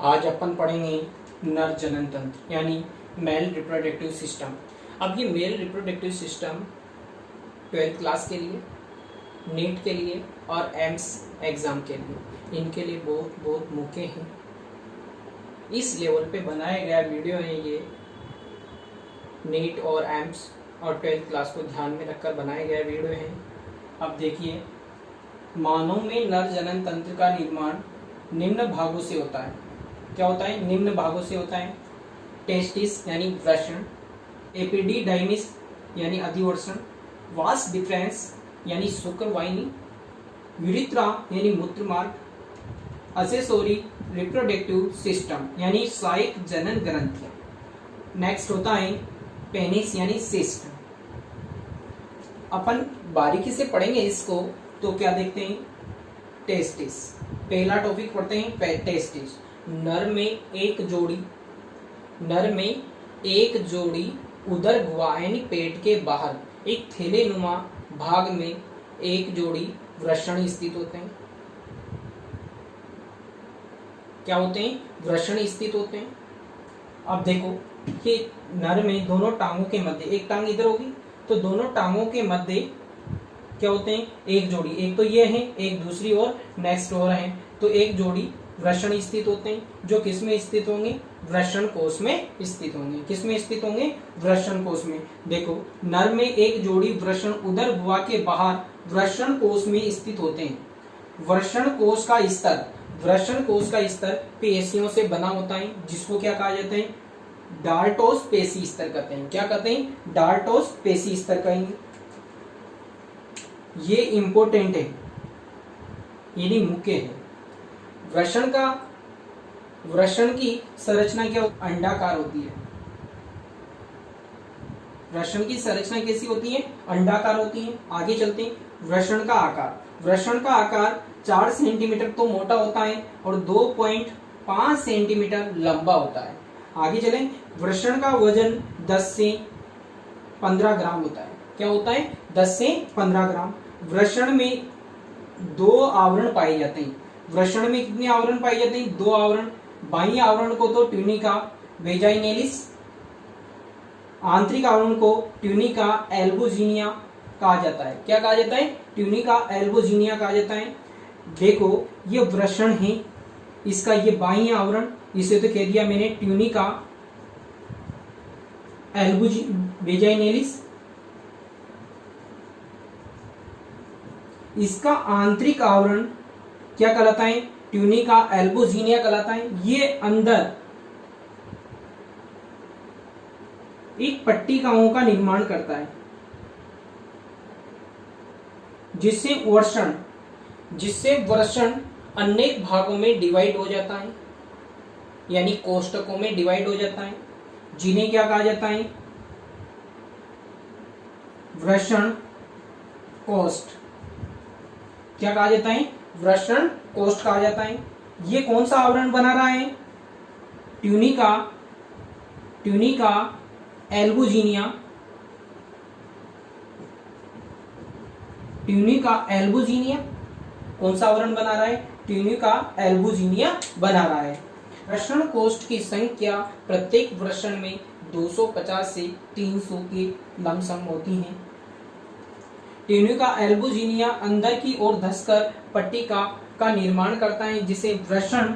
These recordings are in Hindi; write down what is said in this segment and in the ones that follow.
आज अपन पढ़ेंगे नर जनन तंत्र यानी मेल रिप्रोडक्टिव सिस्टम। अब ये male reproductive system 12th class के लिए, नीट के लिए और एम्स एग्जाम के लिए, इनके लिए बहुत बहुत मुख्य हैं। इस लेवल पे बनाया गया वीडियो है ये। नीट और एम्स और 12th क्लास को ध्यान में रखकर बनाया गया वीडियो है। अब देखिए, मानव में नर जनन तंत्र का निर्माण निम्न भागों से होता है। क्या होता है? निम्न भागों से होता है। टेस्टिस यानी वृषण, एपिडिडाइमिस यानी अधिवृषण, वास डिफरेंस यानी शुक्रवाहिनी, यूरिथ्रा यानी मूत्रमार्ग, असेसोरी रिप्रोडक्टिव सिस्टम यानी सहायक जनन ग्रंथियां। नेक्स्ट होता है पेनिस यानी सिस्ट। अपन बारीकी से पढ़ेंगे इसको तो क्या देखते हैं? टेस्टिस। पहला टॉपिक पढ़ते हैं टेस्टिस। नर में एक जोड़ी उदर गुहा यानी पेट के बाहर एक थैलेनुमा भाग में एक जोड़ी वृषण स्थित होते हैं। क्या होते हैं? वृषण स्थित होते हैं। अब देखो कि नर में दोनों टांगों के मध्य, एक टांग इधर होगी तो दोनों टांगों के मध्य क्या होते हैं? एक जोड़ी, एक तो ये है, एक दूसरी और नेक्स्ट और है, तो एक जोड़ी वृषण स्थित होते हैं जो किस में स्थित होंगे? वृषण कोश में स्थित होंगे। किस में स्थित होंगे? वृषण कोश में। देखो, नर में एक जोड़ी वृषण उदर गुहा के बाहर वृषण कोश में स्थित होते हैं। वृषण कोश का स्तर पेशियों से बना होता है, जिसको क्या कहा जाता है? डार्टोस पेशी स्तर कहते हैं। क्या कहते हैं? डार्टोस पेशी स्तर कहेंगे। ये इंपॉर्टेंट है, यानी मुख्य है। वृषण की संरचना क्या? अंडाकार होती है। वृषण की संरचना कैसी होती है? अंडाकार होती है। आगे चलते हैं। वृषण का आकार 4 सेंटीमीटर तो मोटा होता है और 2.5 सेंटीमीटर लंबा होता है। आगे चलें। वृषण का वजन 10 से 15 ग्राम होता है। क्या होता है? 10 से 15 ग्राम। वृषण में 2 आवरण पाए जाते हैं। वृषण में कितने आवरण पाए जाते हैं? 2 आवरण। बाह्य आवरण को तो ट्यूनिका वेजाइनेलिस, आंतरिक आवरण को ट्यूनिका एल्बुजिनिया कहा जाता है। क्या कहा जाता है? ट्यूनिका एल्बुजिनिया कहा जाता है। देखो, ये वृषण है, इसका ये बाह्य आवरण, इसे तो कह दिया मैंने ट्यूनिका वेजाइनेलिस। इसका आंतरिक आवरण क्या कहलाता है? ट्यूनिका एल्बुजिनिया कहलाता है। ये अंदर एक पट्टिकाओं का निर्माण करता है, जिससे वृषण अनेक भागों में डिवाइड हो जाता है, यानी कोष्ठकों में डिवाइड हो जाता है, जिन्हें क्या कहा जाता है? वृषण कोष्ठ। क्या कहा जाता है? वृषण कोष्ठ कहा जाता है। ये कौन सा आवरण बना रहा है? Tunica albuginea. कौन सा आवरण बना रहा है? ट्यूनिका एल्बुजिनिया बना रहा है। वृषण कोष्ठ की संख्या प्रत्येक वृषण में 250 से 300 के लमसम होती है। ट्यूनिका एल्बुजिनिया अंदर की ओर धंसकर पट्टिका का निर्माण करता है, जिसे वृषण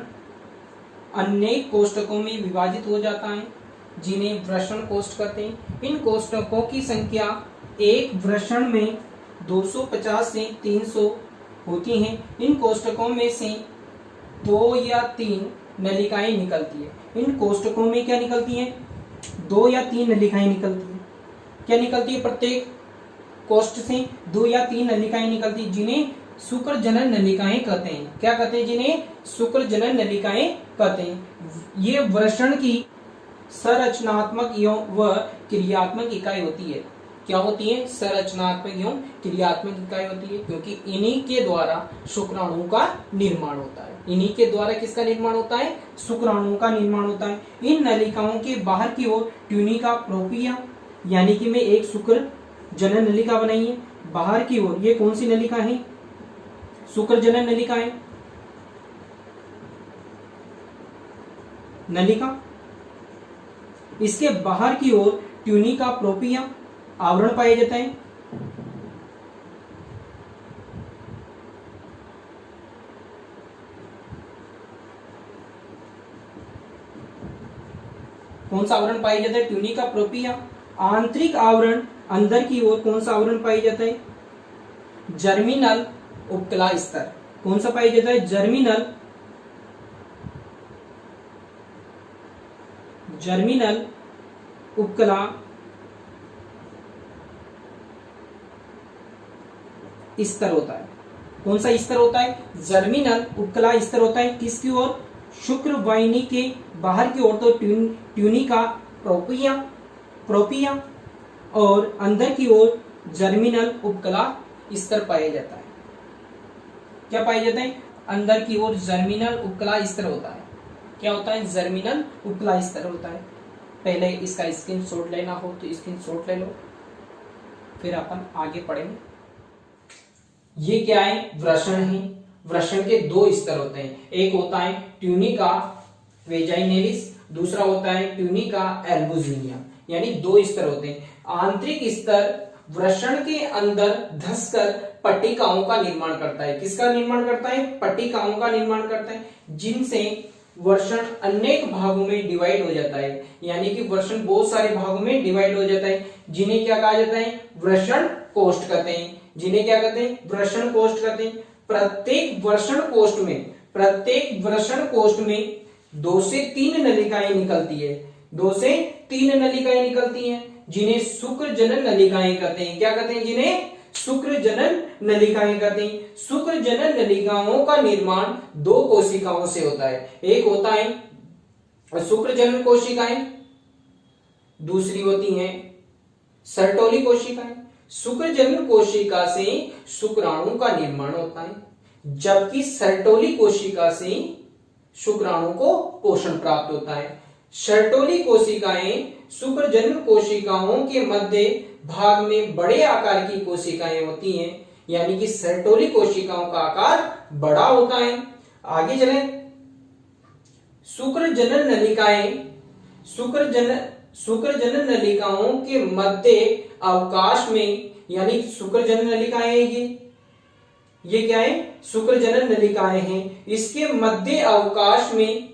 अनेक कोष्ठकों में विभाजित हो जाता है, जिन्हें वृषण कोष्ठ कहते हैं। इन कोष्ठकों की संख्या एक वृषण में 250 से 300 होती हैं। इन कोष्ठकों में से 2 या 3 नलिकाएं निकलती है। इन कोष्ठकों में क्या निकलती हैं? 2 या 3 नलिकाएं निकलती है। क्या निकलती है? प्रत्येक कोष्ठ से 2 या 3 नलिकाएं निकलती, जिन्हें शुक्र जनन नलिकाएं कहते हैं। क्या कहते हैं? जिन्हें शुक्र जनन नलिकाएं कहते हैं। ये वृषण की संरचनात्मक व क्रियात्मक इकाई होती है। क्या होती है? संरचनात्मक एवं क्रियात्मक इकाई होती है, क्योंकि इन्हीं के द्वारा शुक्राणुओं का निर्माण होता है। इन्हीं के द्वारा किसका निर्माण होता है? शुक्राणुओं का निर्माण होता है। इन नलिकाओं के बाहर की ओर ट्यूनिका प्रोपिया, यानी कि मैं एक शुक्र जनन नलिका बनाई है। बाहर की ओर ये कौन सी नलिका है? शुक्र जनन नलिका है। नलिका, इसके बाहर की ओर ट्यूनिका प्रोपिया आवरण पाए जाते हैं। कौन सा आवरण पाई जाता है? ट्यूनिका प्रोपिया। आंतरिक आवरण, अंदर की ओर कौन सा आवरण पाई जाता है? जर्मिनल उपकला स्तर। कौन सा पाई जाता है? जर्मिनल उपकला स्तर होता है। कौन सा स्तर होता है? जर्मिनल उपकला स्तर होता है। किसकी ओर? शुक्र वाहिनी के बाहर की ओर तो ट्यूनिका प्रोपिया और अंदर की ओर जर्मिनल उपकला स्तर पाया जाता है। क्या पाया जाता है? अंदर की ओर जर्मिनल उपकला स्तर होता है। क्या होता है? जर्मिनल उपकला स्तर होता है। पहले इसका स्क्रीनशॉट लेना हो तो स्क्रीनशॉट ले लो, फिर अपन आगे पढ़ेंगे। ये क्या है? वृषण है। वृषण के दो स्तर होते हैं, एक होता है ट्यूनिका वेजाइनेलिस, दूसरा होता है ट्यूनिका एल्बुजिनिया, यानी दो स्तर होते हैं। आंतरिक स्तर वृषण के अंदर धंसकर पट्टिकाओं का निर्माण करता है। किसका निर्माण करता है? पट्टिकाओं का निर्माण करता है, जिनसे वृषण अनेक भागों में डिवाइड हो जाता है। यानी कि वृषण बहुत सारे भागों में डिवाइड हो जाता है, जिन्हें क्या कहा जाता है? वृषण कोष्ठ कहते हैं। जिन्हें क्या कहते हैं? वृषण कोष्ठ कहते हैं। प्रत्येक वृषण कोष्ठ में 2 से 3 नलिकाएं निकलती है। 2 से 3 नलिकाएं निकलती हैं, जिन्हें शुक्र जनन नलिकाएं कहते हैं। क्या कहते हैं? जिन्हें शुक्र जनन नलिकाएं कहते हैं। शुक्र जनन नलिकाओं का निर्माण 2 कोशिकाओं से होता है। एक होता है शुक्र जनन कोशिकाएं, दूसरी होती हैं सर्टोली कोशिकाएं। शुक्र जनन कोशिका से शुक्राणु का निर्माण होता है, जबकि सर्टोली कोशिका से शुक्राणु को पोषण प्राप्त होता है। सर्टोली कोशिकाएं शुक्र जनन कोशिकाओं के मध्य भाग में बड़े आकार की कोशिकाएं होती हैं, यानी कि सर्टोली कोशिकाओं का आकार बड़ा होता है। आगे चलें। शुक्र जनन नलिकाओं के मध्य अवकाश में, यानी शुक्र जनन नलिकाएं ये क्या है? शुक्र जनन नलिकाएं हैं। इसके मध्य अवकाश में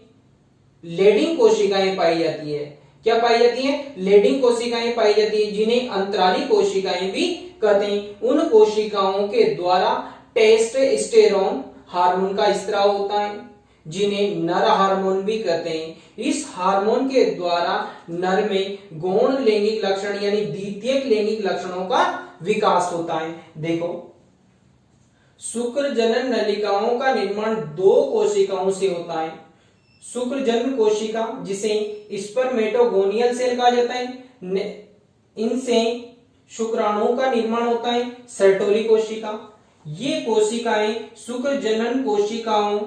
लेडिंग कोशिकाएं पाई जाती है। क्या पाई जाती है? लेडिंग कोशिकाएं पाई जाती है, जिन्हें अंतराली कोशिकाएं भी कहते हैं। उन कोशिकाओं के द्वारा टेस्टोस्टेरोन हार्मोन का स्राव होता है, जिन्हें नर हार्मोन भी कहते हैं। इस हार्मोन के द्वारा नर में गौण लैंगिक लक्षण यानी द्वितीयक लैंगिक लक्षणों का विकास होता है। देखो, शुक्र जनन नलिकाओं का निर्माण 2 कोशिकाओं से होता है। शुक्र जनन कोशिका, जिसे स्पर्मेटोगोनियल सेल कहा जाता है, इनसे शुक्राणुओं का निर्माण होता है। सर्टोली कोशिका, ये कोशिकाएं शुक्र जनन कोशिकाओं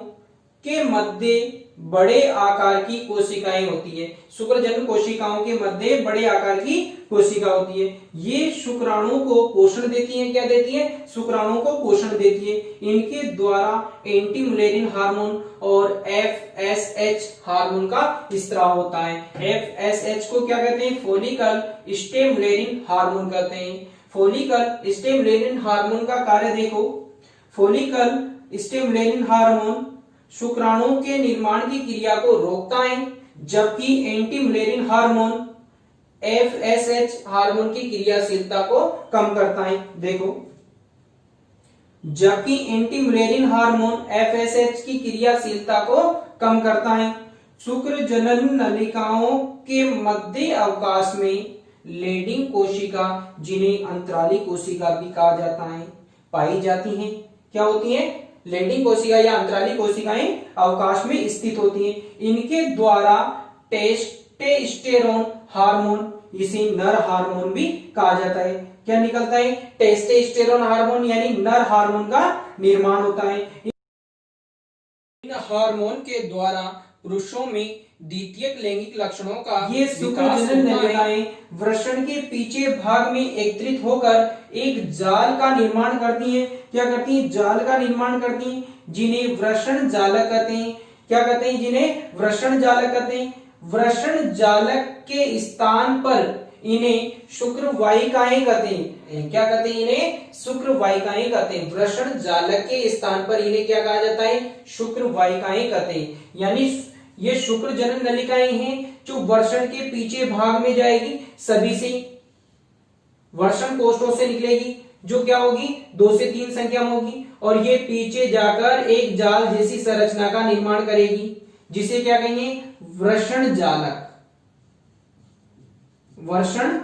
के मध्य बड़े आकार की कोशिकाएं होती है। शुक्र जनन कोशिकाओं के मध्य बड़े आकार की कोशिका होती है। ये शुक्राणु को पोषण देती हैं। क्या देती है? शुक्राणु को पोषण देती है। इनके द्वारा एंटी मुलेरिन हार्मोन और FSH हार्मोन का स्राव होता है। FSH को क्या कहते हैं? फोलिकल स्टिमुलेटिंग हार्मोन कहते हैं। फोलिकल स्टिमुलेटिंग हार्मोन का कार्य देखो। फोलिकल स्टिमुलेटिंग हार्मोन शुक्राणु के निर्माण की क्रिया को रोकता है, जबकि एंटी मुलेरिन हार्मोन FSH हार्मोन की क्रियाशीलता को कम करता है। देखो, जबकि एंटी मुलेरिन हार्मोन FSH की क्रियाशीलता को कम करता है। शुक्र जनन नलिकाओं के मध्य अवकाश में लेडिंग कोशिका, जिन्हें अंतराली कोशिका भी कहा जाता है, पाई जाती हैं। क्या होती हैं? लेडिंग कोशिका या अंतराली कोशिकाएं अवकाश में स्थित होती हैं। इनके द्वारा टेस्टोस्टेरोन हार्मोन, इसे नर हार्मोन भी कहा जाता है, क्या निकलता है? टेस्टोस्टेरोन हार्मोन यानी नर हार्मोन का निर्माण होता है। इन हार्मोन के द्वारा पुरुषों में द्वितीयक लैंगिक लक्षणों का ये शुक्र जनन नलिकाएं वृषण के पीछे भाग में एकत्रित होकर एक जाल का निर्माण करती हैं। क्या करती हैं? जाल का निर्माण करती हैं, जिन्हें वृषण जालक कहते हैं। क्या कहते हैं, जिन्हें वृषण जालक कहते हैं। वृषण जालक के स्थान पर इन्हें शुक्र वाहिकाएं कहते हैं। क्या कहते हैं, इन्हें शुक्र वाहिकाएं कहते हैं। वृषण जालक के स्थान पर इन्हें क्या कहा जाता है, शुक्र वाहिकाएं कहते हैं। यानी ये शुक्र जनन नलिकाएं हैं जो वृषण के पीछे भाग में जाएगी, सभी से वृषण कोष्ठों से निकलेगी, जो क्या होगी 2 से 3 संख्या में होगी, और ये पीछे जाकर एक जाल जैसी संरचना का निर्माण करेगी, जिसे क्या कहेंगे, वृषण जालक, वृषण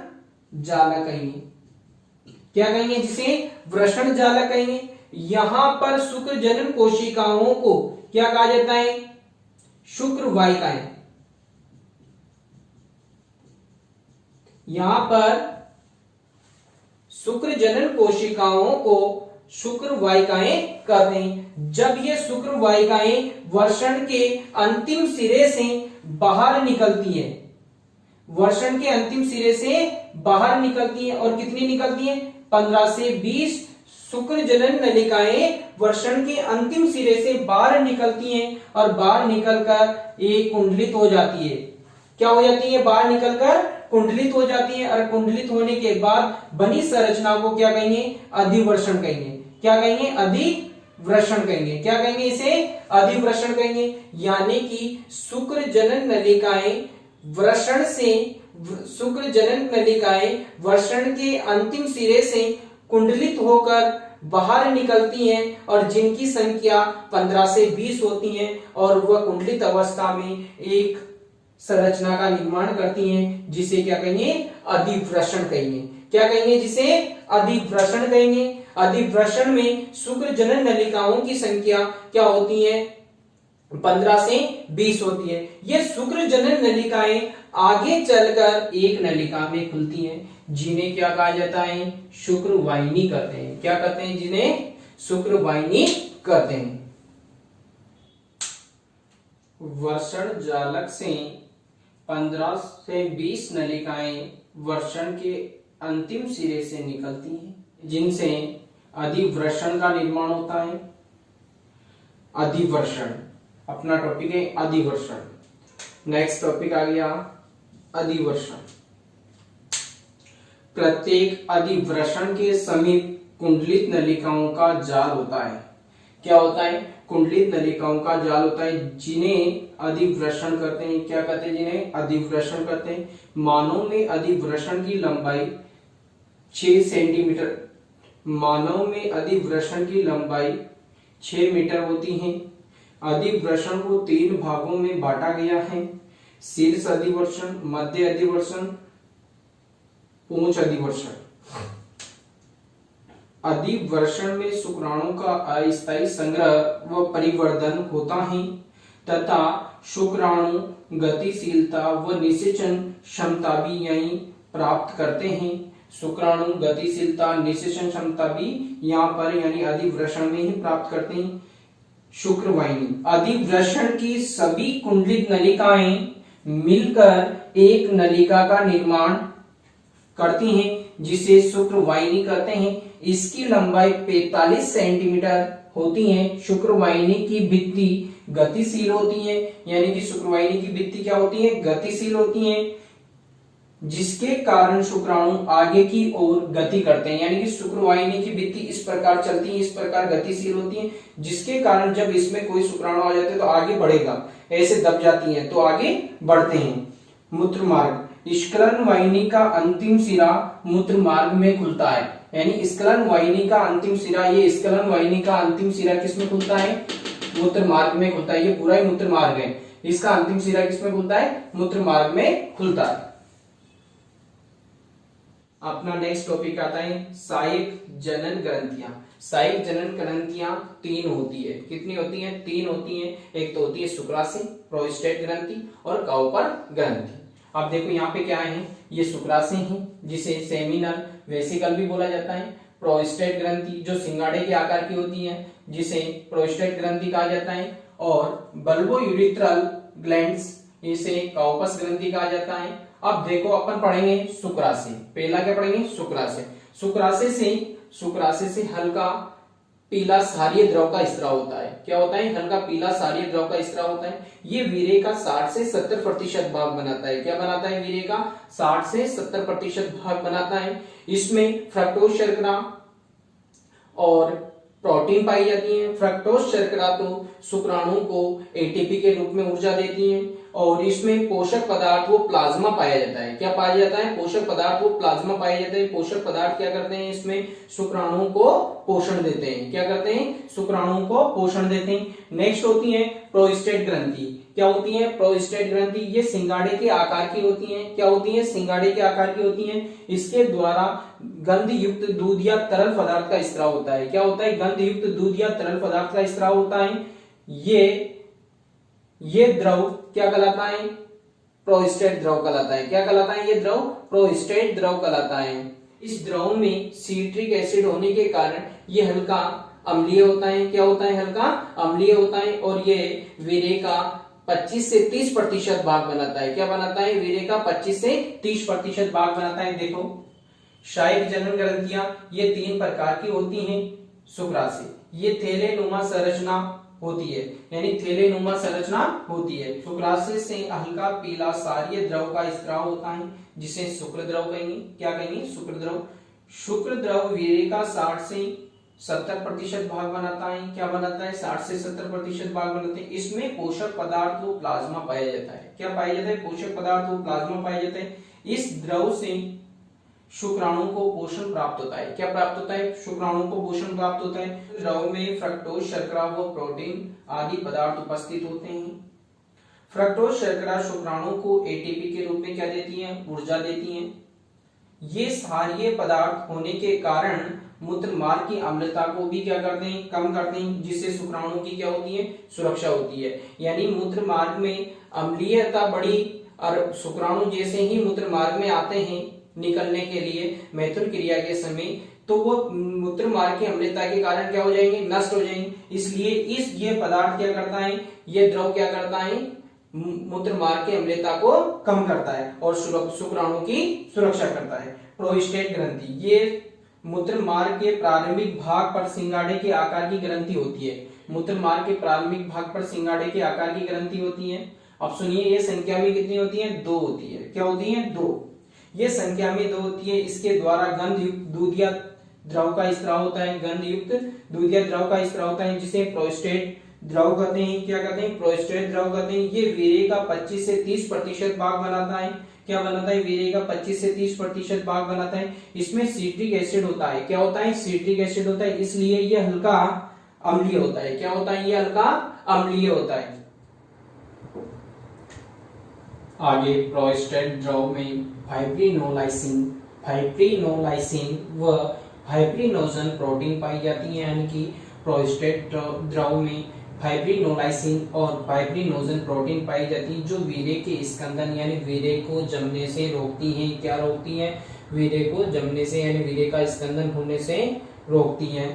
जालक कहेंगे। क्या कहेंगे, जिसे वृषण जालक कहेंगे। यहां पर शुक्र जनन कोशिकाओं को क्या कहा जाता है, शुक्र वाहिकाएं। यहां पर शुक्र जनन कोशिकाओं को शुक्र वाहिकाएं कहते हैं। जब ये शुक्र वाहिकाएं वृषण के अंतिम सिरे से बाहर निकलती है, वृषण के अंतिम सिरे से बाहर निकलती है, और कितनी निकलती है, 15 से 20 शुक्र जनन नलिकाएं वृषण के अंतिम सिरे से बाहर निकलती हैं, और बाहर निकलकर एक कुंडलित हो जाती है। क्या हो जाती है, बाहर निकलकर कुंडलित हो जाती है, और कुंडलित होने के बाद बनी संरचना को क्या कहेंगे, अधिवृषण कहेंगे। क्या कहेंगे, अधिवृषण कहेंगे। क्या कहेंगे, इसे अधिवृषण कहेंगे। यानी कि शुक्र जनन नलिकाएं वृषण से, शुक्र जनन नलिकाएं वृषण के अंतिम सिरे से कुंडलित होकर बाहर निकलती हैं, और जिनकी संख्या 15 से 20 होती है, और वह कुंडलित अवस्था में एक संरचना का निर्माण करती हैं, जिसे क्या कहेंगे, अधिवृषण कहेंगे। क्या कहेंगे, जिसे अधिवृषण कहेंगे। अधिवृषण में शुक्र जनन नलिकाओं की संख्या क्या होती है, 15 से 20 होती है। ये शुक्र जनन नलिकाएं आगे चलकर एक नलिका में खुलती हैं, जिन्हें क्या कहा जाता है, शुक्र वाहिनी कहते हैं। क्या कहते हैं, जिन्हें शुक्र वाहिनी कहते हैं। वृषण जालक से 15 से 20 नलिकाएं वृषण के अंतिम सिरे से निकलती हैं, जिनसे अधिवृषण का निर्माण होता है। अधिवृषण अपना टॉपिक है, अधिवृषण। नेक्स्ट टॉपिक आ गया अधिवृषण। प्रत्येक अधिवृषण के समीप कुंडलित नलिकाओं का जाल होता है। क्या होता है, कुंडलित नलिकाओं का जाल होता है, जिन्हें अधिवृषण करते हैं। क्या कहते हैं, जिन्हें अधिवृषण करते हैं। मानव में अधिवृषण की लंबाई 6 सेंटीमीटर, मानव में अधिवृषण की लंबाई 6 मीटर होती है। अधिवृषण को 3 भागों में बांटा गया है, शीर्ष अधिवृषण, मध्य अधिवृषण, पूंछ अधिवृषण। अधिवृषण में शुक्राणु का अस्थायी संग्रह व परिवर्धन होता है, तथा शुक्राणु गतिशीलता व निषेचन क्षमता भी यहीं प्राप्त करते हैं। शुक्राणु गतिशीलता, निषेचन क्षमता भी यहाँ पर यानी अधिवृषण में ही प्राप्त करते हैं। शुक्र वाहिनी, अधिवृषण की सभी कुंडलित नलिकाएं मिलकर एक नलिका का निर्माण करती हैं, जिसे शुक्र वाहिनी कहते हैं। इसकी लंबाई 45 सेंटीमीटर होती है। शुक्र वाहिनी की भित्ति गतिशील होती है, यानी कि शुक्र वाहिनी की भित्ति क्या होती है, गतिशील होती है, जिसके कारण शुक्राणु आगे की ओर गति करते हैं। यानी कि शुक्र वाहिनी की भित्ति इस प्रकार चलती है, इस प्रकार गतिशील होती है, जिसके कारण जब इसमें कोई शुक्राणु आ जाते हैं तो आगे बढ़ेगा, ऐसे दब जाती है तो आगे बढ़ते हैं। मूत्र मार्ग, स्खलन वाहिनी का अंतिम सिरा मूत्र मार्ग में खुलता है। यानी स्खलन वाहिनी का अंतिम सिरा, ये स्खलन वाहिनी का अंतिम सिरा किसमें खुलता है, मूत्र मार्ग में खुलता है। ये पूरा ही मूत्र मार्ग है, इसका अंतिम सिरा किसमें खुलता है, मूत्र मार्ग में खुलता है। अपना नेक्स्ट टॉपिक आता है सहायक जनन ग्रंथियां। सहायक जनन ग्रंथियां 3 होती है। कितनी होती हैं, 3 होती हैं। एक तो होती है शुक्राशय, प्रोस्टेट ग्रंथि और काउपर ग्रंथि। अब देखो यहाँ पे क्या है, ये शुक्राशय है, जिसे सेमिनल वेसिकल भी बोला जाता है। प्रोस्टेट ग्रंथि जो सिंगाड़े के आकार की होती है, जिसे प्रोस्टेट ग्रंथि कहा जाता है। और बल्बो यूरिथ्रल ग्लैंड्स, इसे काउपस ग्रंथि कहा जाता है। अब देखो अपन पढ़ेंगे शुक्राशय। पहला क्या पढ़ेंगे, शुक्राशय। शुक्राशय से हल्का पीला क्षारीय द्रव का स्राव होता है। क्या होता है? हल्का पीला क्षारीय द्रव का स्राव होता है। ये वीर्य का 60 से 70% भाग बनाता है। क्या बनाता है? वीर्य का 60 से 70% भाग बनाता है। इसमें फ्रक्टोज शर्करा और प्रोटीन पाई जाती है। फ्रक्टोज शर्करा तो शुक्राणु को एटीपी के रूप में ऊर्जा देती है और इसमें पोषक पदार्थ वो प्लाज्मा पाया जाता है। क्या पाया जाता है? पोषक पदार्थ वो प्लाज्मा पाया जाता है। पोषक पदार्थ क्या करते हैं? इसमें शुक्राणु को पोषण देते हैं। क्या करते हैं? शुक्राणु को पोषण देते हैं। नेक्स्ट होती है प्रोस्टेट ग्रंथि। क्या होती है? प्रोस्टेट ग्रंथि ये सिंगाड़े के आकार की होती है। क्या होती है? सिंगाड़े के आकार की होती है। इसके द्वारा गंध युक्त दूध या तरल पदार्थ का स्राव होता है। क्या होता है? गंध युक्त दूध या तरल पदार्थ का स्राव होता है। ये द्रव क्या कहलाता है? प्रोस्टेट द्रव कहलाता है। क्या कहलाता है? ये द्रव प्रोस्टेट द्रव कहलाता है। इस द्रव में सिट्रिक एसिड होने के कारण ये हल्का अम्लीय होता है। क्या होता है? हल्का अम्लीय होता है और ये वीर्य का 25 से 30% भाग बनाता है। क्या बनाता है? वीर्य का 25 से 30% भाग बनाता है। देखो, शायिक जनन ग्रंथियां ये 3 प्रकार की होती हैं शुक्राशय। ये थैलेनुमा संरचना होती है, यानी थैलेनुमा संरचना होती है। शुक्राशय से हल्का पीला क्षारीय द्रव का स्राव होता है जिसे शुक्र द्रव कहेंगे। क्या कहेंगे? शुक्र द्रव। शुक्र द्रव वीर्य का 60 से 70% भाग बनाता है। क्या बनाता है? 60 से 70% भाग बनाते हैं। इसमें पोषक पदार्थ वो प्लाज्मा पाया जाता है। क्या पाया जाता है? पोषक पदार्थ वो प्लाज्मा पाया जाता है। इस द्रव से शुक्राणु को पोषण प्राप्त होता है। क्या प्राप्त होता है? शुक्राणु को पोषण प्राप्त होता है। द्रव में फ्रक्टोज शर्करा व प्रोटीन आदि पदार्थ उपस्थित होते हैं। फ्रक्टोज शर्करा शुक्राणु को एटीपी के रूप में क्या देती है? ऊर्जा देती है। ये क्षारीय पदार्थ होने के कारण मूत्र मार्ग की अम्लता को भी क्या करते हैं? कम करते हैं, जिससे शुक्राणु की क्या होती है? सुरक्षा होती है। यानी मूत्र मार्ग में अम्लीयता बढ़ी और शुक्राणु जैसे ही मूत्र मार्ग में आते हैं निकलने के लिए मैथुन क्रिया के समय, तो वो मूत्र मार्ग की अम्लता के कारण क्या हो जाएंगे? नष्ट हो जाएंगे। इसलिए ये पदार्थ क्या करता है? ये द्रव क्या करता है? मूत्र मार्ग की अम्लता को कम करता है और शुक्राणु की सुरक्षा करता है। प्रोस्टेट ग्रंथि ये मूत्र मार्ग के प्रारंभिक भाग पर सिंगाड़े के आकार की ग्रंथि होती है। मूत्र मार्ग के प्रारंभिक भाग पर सिंगाड़े के आकार की ग्रंथि होती है। अब सुनिए, ये संख्या में कितनी होती है? 2 होती है। क्या होती है? 2। ये संख्या में 2 होती है। इसके द्वारा गंध युक्त दूध या द्रव का स्राव होता है। गंध युक्त दूध या द्रव का स्राव होता है जिसे प्रोस्टेट द्रव कहते हैं। क्या कहते हैं? प्रोस्टेट द्रव कहते हैं। ये वीर्य का 25 से 30% भाग बनाता है। क्या बनाता है? वीर्य का 25 से 30% भाग बनाता है। इसमें सिट्रिक एसिड होता है। क्या होता है? सिट्रिक एसिड होता है, इसलिए ये हल्का अम्लीय होता है। क्या होता है? ये हल्का अम्लीय होता है। आगे प्रोस्टेट द्रव में फाइब्रिनोलाइसिन व फाइब्रिनोजन प्रोटीन पाई जाती है। यानी कि प्रोस्टेट द्रव में फाइब्रिनोलाइसिन और फाइब्रिनोजन प्रोटीन पाई जाती है जो वीर्य के स्कंदन यानी वीर्य को जमने से रोकती है। क्या रोकती है? वीर्य को जमने से यानी वीर्य का स्कंदन होने से रोकती है।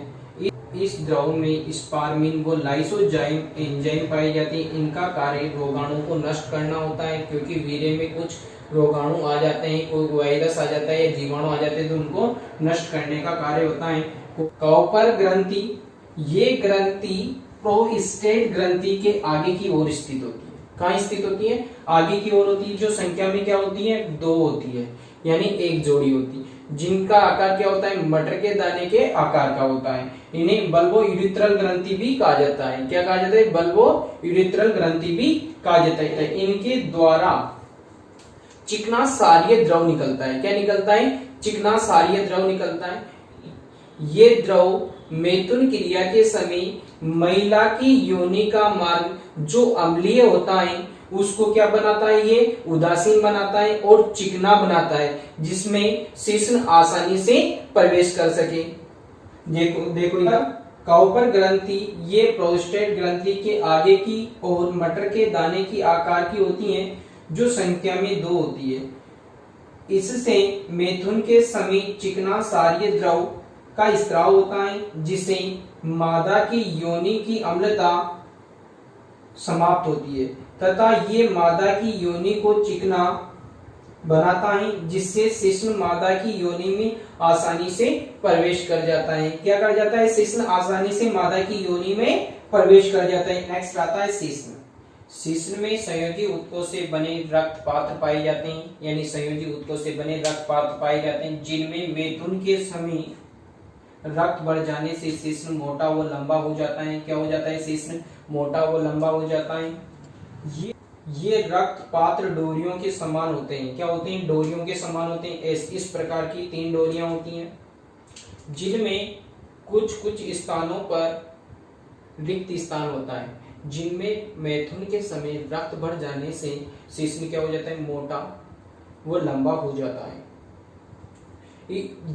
इस द्रव में स्पार्मिन व लाइसोजाइम एंजाइम पाई जाती है। इनका कार्य रोगाणु को नष्ट करना होता है, क्योंकि वीर्य में कुछ रोगाणु आ जाते हैं, कोई वायरस आ जाता है या जीवाणु आ जाते हैं, तो उनको नष्ट करने का कार्य होता है। कॉपर ग्रंथि, ये ग्रंथि प्रोस्टेट ग्रंथि के आगे की ओर स्थित होती है। कहाँ स्थित होती है? आगे की ओर होती है। जो संख्या में क्या होती है? 2 होती है, यानी एक जोड़ी होती है, जिनका आकार क्या होता है? मटर के दाने के आकार का होता है। इन्हें बल्बो यूरिथ्रल ग्रंथि भी कहा जाता है। क्या कहा जाता है? बल्बो यूरिथ्रल ग्रंथि भी कहा जाता है। इनके द्वारा चिकना क्षारीय द्रव निकलता है। क्या निकलता है? चिकना क्षारीय द्रव निकलता है। ये द्रव मैथुन क्रिया के समय महिला की योनि का मार्ग जो अम्लीय होता है उसको क्या बनाता है? ये उदासीन बनाता है और चिकना बनाता है, जिसमें शिश्न आसानी से प्रवेश कर सके। देखो इधर कॉपर ग्रंथि ये प्रोस्टेट ग्रंथि के आगे की और मटर के दाने की आकार की होती है, जो संख्या में 2 होती है। इससे मैथुन के समय चिकना क्षारीय द्रव का स्राव होता है, जिसे मादा की योनि की अम्लता समाप्त होती है तथा ये मादा की योनि को चिकना बनाता है, जिससे शिश्न मादा की योनि में आसानी से प्रवेश कर जाता है। क्या कर जाता है? शिश्न आसानी से मादा की योनि में प्रवेश कर जाता है। नेक्स्ट आता है शिश्न। शिश्न में संयोजी ऊतकों से बने रक्त पात्र पाए जाते हैं, यानी संयोजी ऊतकों से बने रक्त पात्र पाए जाते हैं, जिनमें मैथुन के समय रक्त बढ़ जाने से शिश्न मोटा व लंबा हो जाता है। क्या हो जाता है? शिश्न मोटा व लंबा हो जाता है। ये रक्त पात्र डोरियों के समान होते हैं। क्या होते हैं? डोरियों के समान होते हैं। इस प्रकार की 3 डोरियां होती हैं, जिनमें कुछ कुछ स्थानों पर रिक्त स्थान होता है, जिनमें मैथुन के समय रक्त बढ़ जाने से शिश्न क्या हो जाता है? मोटा व लंबा हो जाता है।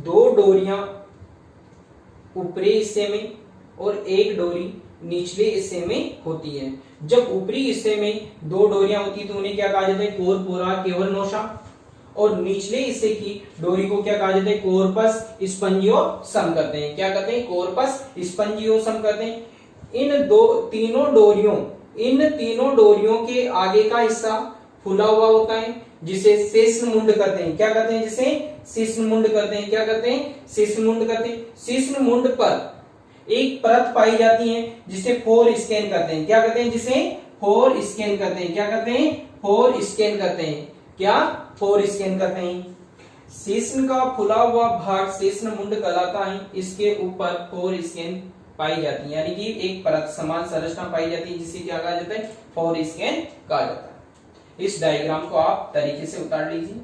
2 डोरियां ऊपरी हिस्से में और 1 डोरी निचले हिस्से में होती है। जब ऊपरी हिस्से में 2 डोरियां होती है तो उन्हें क्या कहा जाता है? कोरपोरा केवलनोसा। और निचले हिस्से की डोरी को क्या कहा जाता है? कोर्पस स्पंजियोसम कहते हैं। क्या कहते हैं? कोर्पस स्पंजियोसम कहते हैं। इन तीनों डोरियों के आगे का हिस्सा फूला हुआ होता है, जिसे शिश्नमुंड कहते हैं। क्या कहते हैं? जिसे शिश्नमुंड कहते हैं। क्या कहते हैं? शिश्नमुंड कहते हैं। शिश्नमुंड पर एक परत पाई जाती है, जिसे फोर स्कैन कहते हैं। क्या कहते हैं? जिसे फोर स्कैन कहते हैं। क्या कहते हैं? फोर स्कैन कहते हैं। क्या? फोर स्कैन कहते हैं। शिश्न का फुला हुआ भाग शिश्नमुंड कहलाता है। इसके ऊपर फोर स्कैन पाई जाती है, यानी कि एक परत समान संरचना पाई जाती है, जिसे क्या कहा जाता है? फोर स्कैन कहा जाता है। इस डायग्राम को आप तरीके से उतार लीजिए।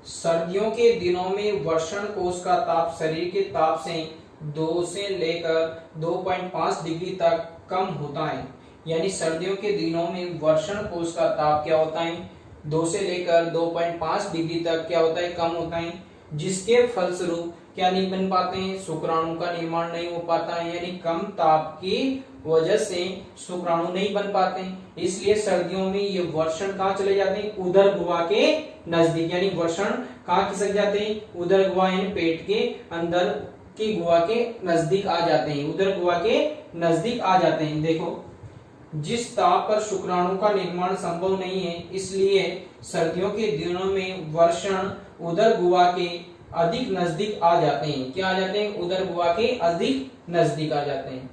सर्दियों के दिनों में वर्षण कोश का ताप शरीर के ताप से 2 से लेकर 2.5 डिग्री तक कम होता है। यानी सर्दियों के दिनों में वर्षण कोश का ताप क्या होता है? 2 से लेकर 2.5 डिग्री तक क्या होता है? कम होता है, जिसके फलस्वरूप क्या नहीं बन पाते हैं? शुक्राणु का निर्माण नहीं हो पाता है। यानी कम ताप की वजह से शुक्राणु नहीं बन पाते हैं। इसलिए सर्दियों में ये वर्षण कहाँ चले जाते हैं? उदर गुहा के नजदीक। यानी वर्षण कहाँ खिसक जाते हैं? उदर गुहा, यानी पेट के अंदर की गुहा के नजदीक आ जाते हैं। उदर गुहा के नजदीक आ जाते हैं। देखो, जिस ताप पर शुक्राणु का निर्माण संभव नहीं है, इसलिए सर्दियों के दिनों में वर्षण उदर गुहा के अधिक नजदीक आ जाते हैं। क्या आ जाते हैं? उदर गुहा के अधिक नजदीक आ जाते हैं।